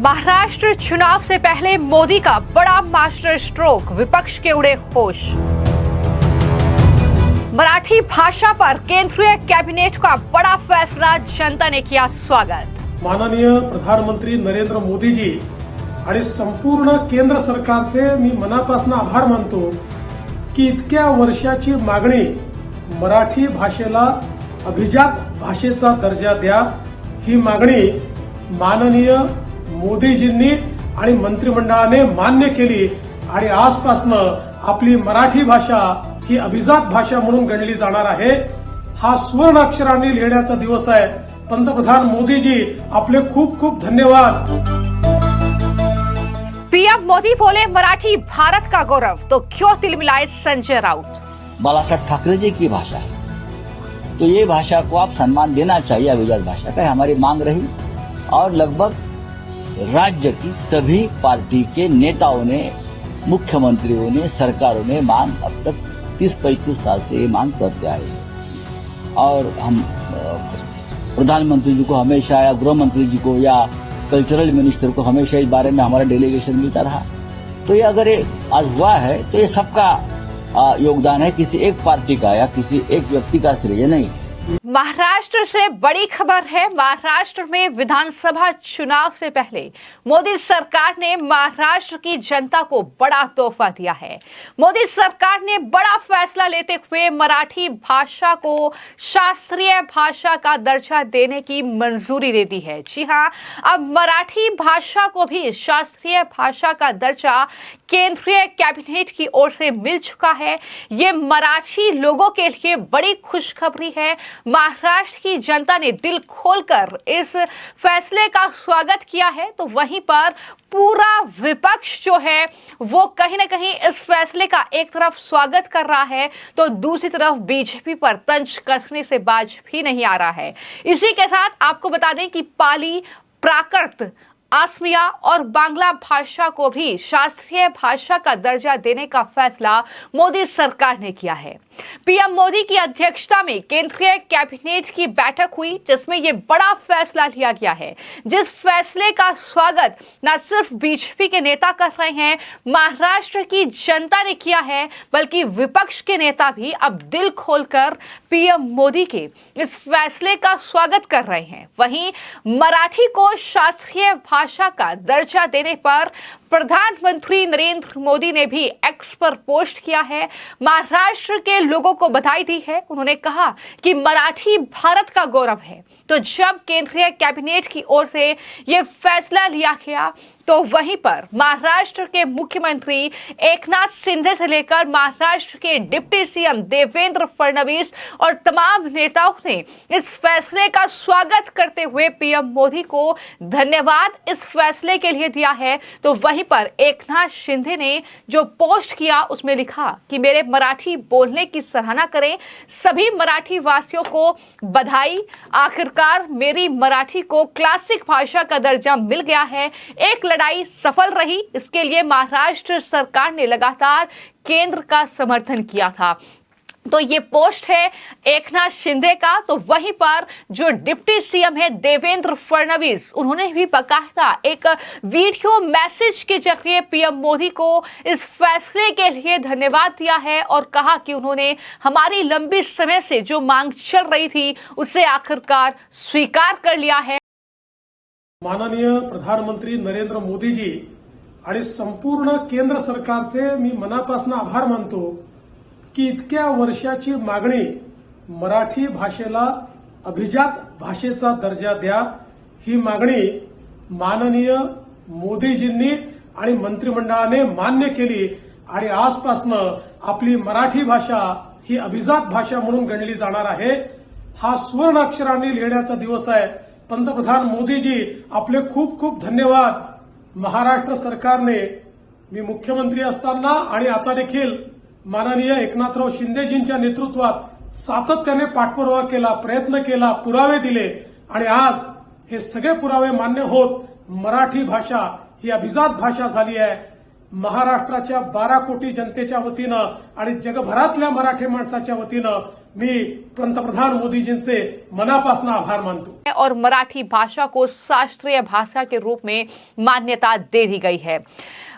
महाराष्ट्र चुनाव से पहले मोदी का बड़ा मास्टर स्ट्रोक, विपक्ष के उड़े होश। मराठी भाषा पर केंद्रीय कैबिनेट का बड़ा फैसला, जनता ने किया स्वागत। माननीय प्रधानमंत्री नरेंद्र मोदीजी आणि संपूर्ण केंद्र सरकारचे मी मनापासून आभार मानतो की इतक्या वर्षाची मागणी मराठी भाषेला अभिजात भाषेचा दर्जा द्या, ही मागणी माननीय मोदीजींनी आणि मंत्रिमंडळाने मान्य केली आणि आजपासून आपली मराठी भाषा ही अभिजात भाषा म्हणून गणली जाणार आहे। हा सुवर्ण अक्षरांनी लिहिण्याचा दिवस आहे। पंतप्रधान मोदीजी, आपले खूप खूप धन्यवाद। पीएम मोदी बोले मराठी भारत का गौरव, तो क्यों तिलमिलाए संजय राउत। बालासाहेब ठाकरे जी की भाषा है, तो ये भाषा को आप सम्मान देना चाहिए। अभिजात भाषा का हमारी मांग रही और लगभग राज्य की सभी पार्टी के नेताओं ने, मुख्यमंत्रियों ने, सरकारों ने मांग अब तक 30-35 साल से ये मांग करते आए और हम प्रधानमंत्री जी को हमेशा या गृह मंत्री जी को या कल्चरल मिनिस्टर को हमेशा इस बारे में हमारा डेलीगेशन मिलता रहा। तो ये अगर ये आज हुआ है तो ये सबका योगदान है, किसी एक पार्टी का या किसी एक व्यक्ति का श्रेय नहीं। महाराष्ट्र से बड़ी खबर है। महाराष्ट्र में विधानसभा चुनाव से पहले मोदी सरकार ने महाराष्ट्र की जनता को बड़ा तोहफा दिया है। मोदी सरकार ने बड़ा फैसला लेते हुए मराठी भाषा को शास्त्रीय भाषा का दर्जा देने की मंजूरी दे दी है। जी हां, अब मराठी भाषा को भी शास्त्रीय भाषा का दर्जा केंद्रीय कैबिनेट की ओर से मिल चुका है। ये मराठी लोगों के लिए बड़ी खुशखबरी है। महाराष्ट्र की जनता ने दिल खोलकर इस फैसले का स्वागत किया है, तो वहीं पर पूरा विपक्ष जो है वो कहीं ना कहीं इस फैसले का एक तरफ स्वागत कर रहा है, तो दूसरी तरफ बीजेपी पर तंज कसने से बाज भी नहीं आ रहा है। इसी के साथ आपको बता दें कि पाली, प्राकृत, असमिया और बांग्ला भाषा को भी शास्त्रीय भाषा का दर्जा देने का फैसला मोदी सरकार ने किया है। पीएम मोदी की अध्यक्षता में केंद्रीय कैबिनेट की बैठक हुई, जिसमें यह बड़ा फैसला लिया गया है, जिस फैसले का स्वागत न सिर्फ बीजेपी के नेता कर रहे हैं, महाराष्ट्र की जनता ने किया है, बल्कि विपक्ष के नेता भी अब दिल खोलकर पीएम मोदी के इस फैसले का स्वागत कर रहे हैं। वहीं मराठी को शास्त्रीय भाषा का दर्जा देने पर प्रधानमंत्री नरेंद्र मोदी ने भी एक्स पर पोस्ट किया है, महाराष्ट्र के लोगों को बधाई दी है। उन्होंने कहा कि मराठी भारत का गौरव है। तो जब केंद्रीय कैबिनेट की ओर से यह फैसला लिया गया, तो वहीं पर महाराष्ट्र के मुख्यमंत्री एकनाथ शिंदे से लेकर महाराष्ट्र के डिप्टी सीएम देवेंद्र फडणवीस और तमाम नेताओं ने इस फैसले का स्वागत करते हुए पीएम मोदी को धन्यवाद इस फैसले के लिए दिया है। तो वहीं पर एकनाथ शिंदे ने जो पोस्ट किया उसमें लिखा कि मेरे मराठी बोलने की सराहना करें, सभी मराठी वासियों को बधाई, आखिरकार मेरी मराठी को क्लासिक भाषा का दर्जा मिल गया है। एक लड़ाई सफल रही, इसके लिए महाराष्ट्र सरकार ने लगातार केंद्र का समर्थन किया था। तो ये पोस्ट है एकनाथ शिंदे का। तो वहीं पर जो डिप्टी सीएम है देवेंद्र फडणवीस, उन्होंने भी बाकायदा एक वीडियो मैसेज के जरिए पीएम मोदी को इस फैसले के लिए धन्यवाद दिया है और कहा कि उन्होंने हमारी लंबी समय से जो मांग चल रही थी उसे आखिरकार स्वीकार कर लिया है। माननीय प्रधानमंत्री नरेंद्र मोदीजी आणि संपूर्ण केंद्र सरकारचे मी मनापासून आभार मानतो की इतक्या वर्षाची मागणी मराठी भाषेला अभिजात भाषेचा दर्जा द्या, ही मागणी माननीय मोदीजींनी आणि मंत्रिमंडळाने मान्य केली आणि आजपासून आपली मराठी भाषा ही अभिजात भाषा म्हणून गणली जाणार आहे। हा सुवर्ण अक्षरांनी लिहिण्याचा दिवस आहे। पंतप्रधान मोदीजी, आपले खूप खूप धन्यवाद। महाराष्ट्र सरकारने मी मुख्यमंत्री असताना आणि आता देखील माननीय एकनाथराव शिंदेजींच्या नेतृत्वात सातत्याने पाठपुरावा केला, प्रयत्न केला, पुरावे दिले आणि आज हे सगळे पुरावे मान्य होत मराठी भाषा ही अभिजात भाषा झाली आहे। महाराष्ट्राच्या 12 कोटी जनतेच्या वतीनं आणि जगभरातल्या मराठी माणसाच्या वतीनं मी पंतप्रधान मोदीजींचे मनापासून आभार मानतो। और मराठी भाषा को शास्त्रीय भाषा के रूप में मान्यता दे दी गई है।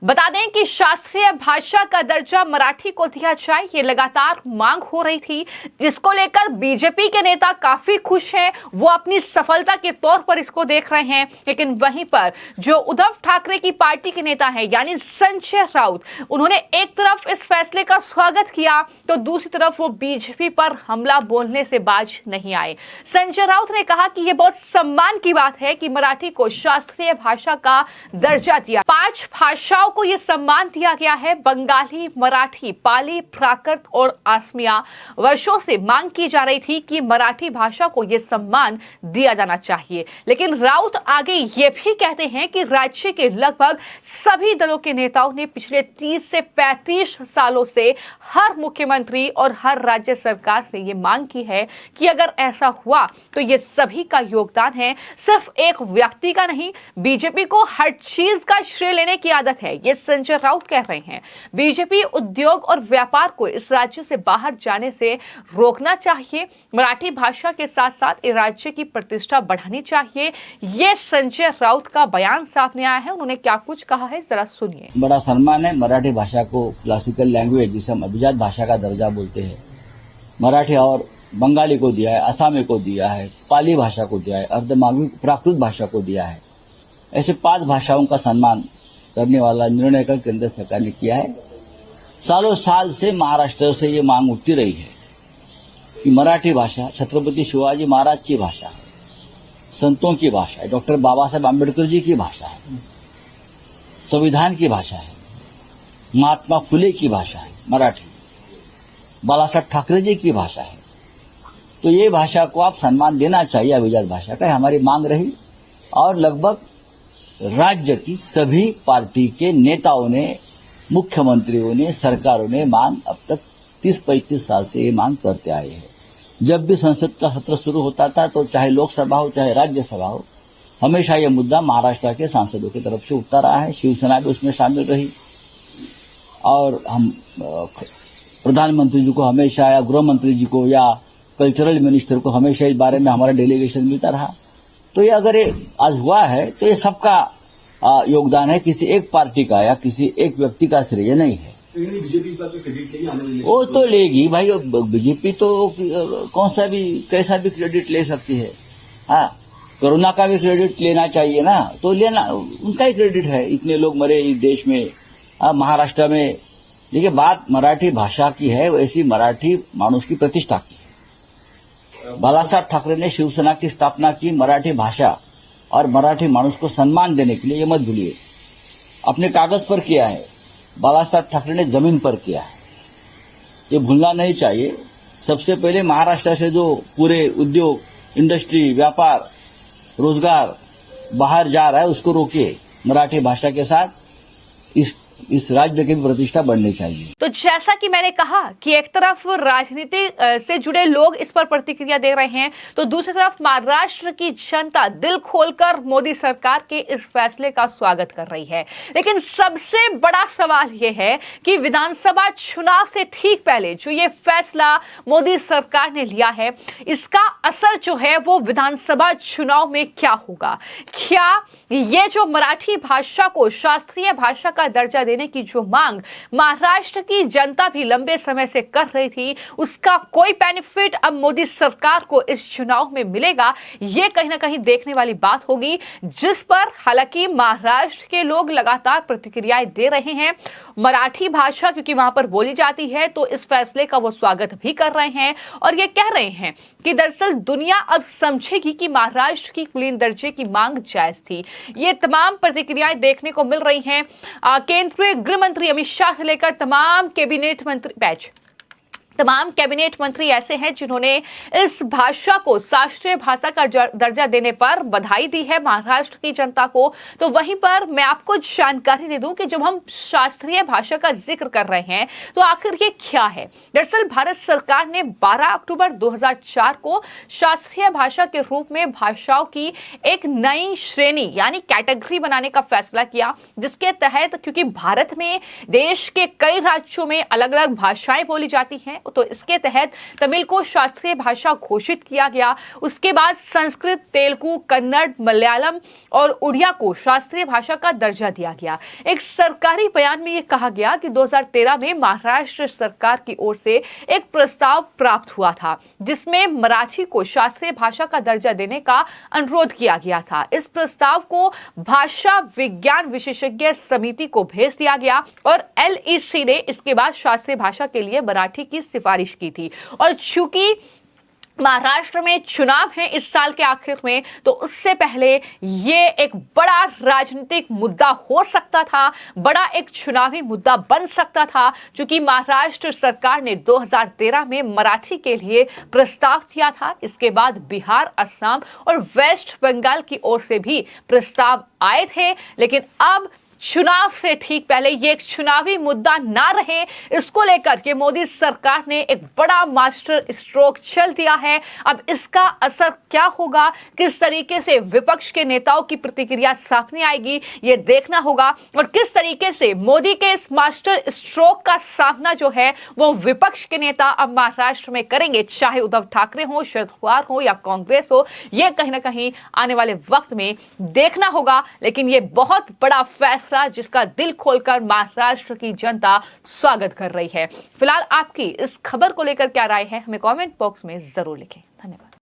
बता दें कि शास्त्रीय भाषा का दर्जा मराठी को दिया जाए, ये लगातार मांग हो रही थी, जिसको लेकर बीजेपी के नेता काफी खुश हैं। वो अपनी सफलता के तौर पर इसको देख रहे हैं। लेकिन वहीं पर जो उद्धव ठाकरे की पार्टी के नेता हैं यानी संजय राउत, उन्होंने एक तरफ इस फैसले का स्वागत किया तो दूसरी तरफ वो बीजेपी पर हमला बोलने से बाज नहीं आए। संजय राउत ने कहा कि यह बहुत सम्मान की बात है कि मराठी को शास्त्रीय भाषा का दर्जा दिया। 5 भाषाओं को यह सम्मान दिया गया है। बंगाली, मराठी, पाली, प्राकृत और असमिया। वर्षों से मांग की जा रही थी कि मराठी भाषा को यह सम्मान दिया जाना चाहिए। लेकिन राउत आगे ये भी कहते हैं कि राज्य के लगभग सभी दलों के नेताओं ने पिछले 30 से 35 सालों से हर मुख्यमंत्री और हर राज्य सरकार से यह मांग की है कि अगर ऐसा हुआ तो ये सभी का योगदान है, सिर्फ एक व्यक्ति का नहीं। बीजेपी को हर चीज का श्रेय लेने की आदत है, ये संजय राउत कह रहे हैं। बीजेपी उद्योग और व्यापार को इस राज्य से बाहर जाने से रोकना चाहिए। मराठी भाषा के साथ साथ इस राज्य की प्रतिष्ठा बढ़ानी चाहिए। ये संजय राउत का बयान सामने आया है। उन्होंने क्या कुछ कहा है, जरा सुनिए। बड़ा सम्मान है मराठी भाषा को क्लासिकल लैंग्वेज, जिसे हम अभिजात भाषा का दर्जा बोलते हैं, मराठी और बंगाली को दिया है, असमी को दिया है, पाली भाषा को दिया है, अर्धमागधी प्राकृत भाषा को दिया है। ऐसे 5 भाषाओं का सम्मान करने वाला निर्णय का केंद्र सरकार ने किया है। सालों साल से महाराष्ट्र से ये मांग उठती रही है कि मराठी भाषा छत्रपति शिवाजी महाराज की भाषा है, संतों की भाषा है, डॉक्टर बाबा साहेब आम्बेडकर जी की भाषा है, संविधान की भाषा है, महात्मा फुले की भाषा है मराठी, बाला साहब ठाकरे जी की भाषा है। तो ये भाषा को आप सम्मान देना चाहिए, अभिजात भाषा का हमारी मांग रही। और लगभग राज्य की सभी पार्टी के नेताओं ने, मुख्यमंत्रियों ने, सरकारों ने मांग अब तक 30-35 साल से ये मांग करते आए हैं। जब भी संसद का सत्र शुरू होता था तो चाहे लोकसभा हो चाहे राज्यसभा हो, हमेशा ये मुद्दा महाराष्ट्र के सांसदों की तरफ से उठता रहा है। शिवसेना भी उसमें शामिल रही और हम प्रधानमंत्री जी को हमेशा, या गृह मंत्री जी को, या कल्चरल मिनिस्टर को हमेशा इस बारे में हमारा डेलीगेशन मिलता रहा। तो ये अगर ये आज हुआ है तो ये सबका योगदान है, किसी एक पार्टी का या किसी एक व्यक्ति का श्रेय नहीं है। वो तो लेगी भाई, बीजेपी तो कौन सा भी कैसा भी क्रेडिट ले सकती है। हाँ, कोरोना का भी क्रेडिट लेना चाहिए ना, तो लेना उनका ही क्रेडिट है। इतने लोग मरे इस देश में, महाराष्ट्र में। देखिए, बात मराठी भाषा की है, वैसी मराठी मानुष की प्रतिष्ठा की है। बाला साहब ठाकरे ने शिवसेना की स्थापना की मराठी भाषा और मराठी मानुष को सम्मान देने के लिए। ये मत भूलिए, अपने कागज पर किया है, बाला साहब ठाकरे ने जमीन पर किया है, ये भूलना नहीं चाहिए। सबसे पहले महाराष्ट्र से जो पूरे उद्योग, इंडस्ट्री, व्यापार, रोजगार बाहर जा रहा है उसको रोकिए। मराठी भाषा के साथ इस राज्य की प्रतिष्ठा बढ़नी चाहिए। तो जैसा कि मैंने कहा कि एक तरफ राजनीति से जुड़े लोग इस पर प्रतिक्रिया दे रहे हैं, तो दूसरी तरफ महाराष्ट्र की जनता दिल खोलकर मोदी सरकार के इस फैसले का स्वागत कर रही है। लेकिन सबसे बड़ा सवाल यह है कि विधानसभा चुनाव से ठीक पहले जो ये फैसला मोदी सरकार ने लिया है, इसका असर जो है वो विधानसभा चुनाव में क्या होगा? क्या ये जो मराठी भाषा को शास्त्रीय भाषा का दर्जा देने की जो मांग महाराष्ट्र की जनता भी लंबे समय से कर रही थी, उसका कोई बेनिफिट अब मोदी सरकार को इस चुनाव में मिलेगा? ये कहीं ना कहीं देखने वाली बात होगी, जिस पर हालांकि महाराष्ट्र के लोग लगातार प्रतिक्रियाएं दे रहे हैं। मराठी भाषा क्योंकि वहां पर बोली जाती है, तो इस फैसले का वो स्वागत भी कर रहे हैं और ये कह रहे हैं कि दरअसल दुनिया अब समझेगी कि महाराष्ट्र की कुलीन दर्जे की मांग जायज थी। ये तमाम प्रतिक्रियाएं देखने को मिल रही हैं। केंद्रीय गृह मंत्री अमित शाह से लेकर तमाम कैबिनेट मंत्री ऐसे हैं जिन्होंने इस भाषा को शास्त्रीय भाषा का दर्जा देने पर बधाई दी है महाराष्ट्र की जनता को। तो वहीं पर मैं आपको जानकारी दे दूं कि जब हम शास्त्रीय भाषा का जिक्र कर रहे हैं तो आखिर ये क्या है। दरअसल भारत सरकार ने 12 अक्टूबर 2004 को शास्त्रीय भाषा के रूप में भाषाओं की एक नई श्रेणी यानी कैटेगरी बनाने का फैसला किया, जिसके तहत क्योंकि भारत में देश के कई राज्यों में अलग अलग भाषाएं बोली जाती हैं, तो इसके तहत तमिल को शास्त्रीय भाषा घोषित किया गया। उसके बाद संस्कृत, तेलुगु, कन्नड़, मलयालम और उड़िया को शास्त्रीय भाषा का दर्जा दिया गया। एक सरकारी बयान में यह कहा गया कि 2013 में महाराष्ट्र सरकार की ओर से एक प्रस्ताव प्राप्त हुआ था जिसमें मराठी को शास्त्रीय भाषा का दर्जा देने का अनुरोध किया गया था। इस प्रस्ताव को भाषा विज्ञान विशेषज्ञ समिति को भेज दिया गया और एलईसी ने इसके बाद शास्त्रीय भाषा के लिए मराठी की सिफारिश की थी। और चूंकि महाराष्ट्र में चुनाव है इस साल के आखिर में, तो उससे पहले ये एक बड़ा राजनीतिक मुद्दा हो सकता था, बड़ा एक चुनावी मुद्दा बन सकता था, क्योंकि महाराष्ट्र सरकार ने 2013 में मराठी के लिए प्रस्ताव दिया था। इसके बाद बिहार, असम और वेस्ट बंगाल की ओर से भी प्रस्ताव आए थे, लेकिन अब चुनाव से ठीक पहले ये एक चुनावी मुद्दा ना रहे, इसको लेकर के मोदी सरकार ने एक बड़ा मास्टर स्ट्रोक चल दिया है। अब इसका असर क्या होगा, किस तरीके से विपक्ष के नेताओं की प्रतिक्रिया सामने आएगी, ये देखना होगा। और किस तरीके से मोदी के इस मास्टर स्ट्रोक का सामना जो है वो विपक्ष के नेता अब महाराष्ट्र में करेंगे, चाहे उद्धव ठाकरे हो, शरद पवार हो या कांग्रेस हो, ये कहीं ना कहीं आने वाले वक्त में देखना होगा। लेकिन ये बहुत बड़ा फैसला जिसका दिल खोलकर महाराष्ट्र की जनता स्वागत कर रही है। फिलहाल आपकी इस खबर को लेकर क्या राय है, हमें कमेंट बॉक्स में जरूर लिखें।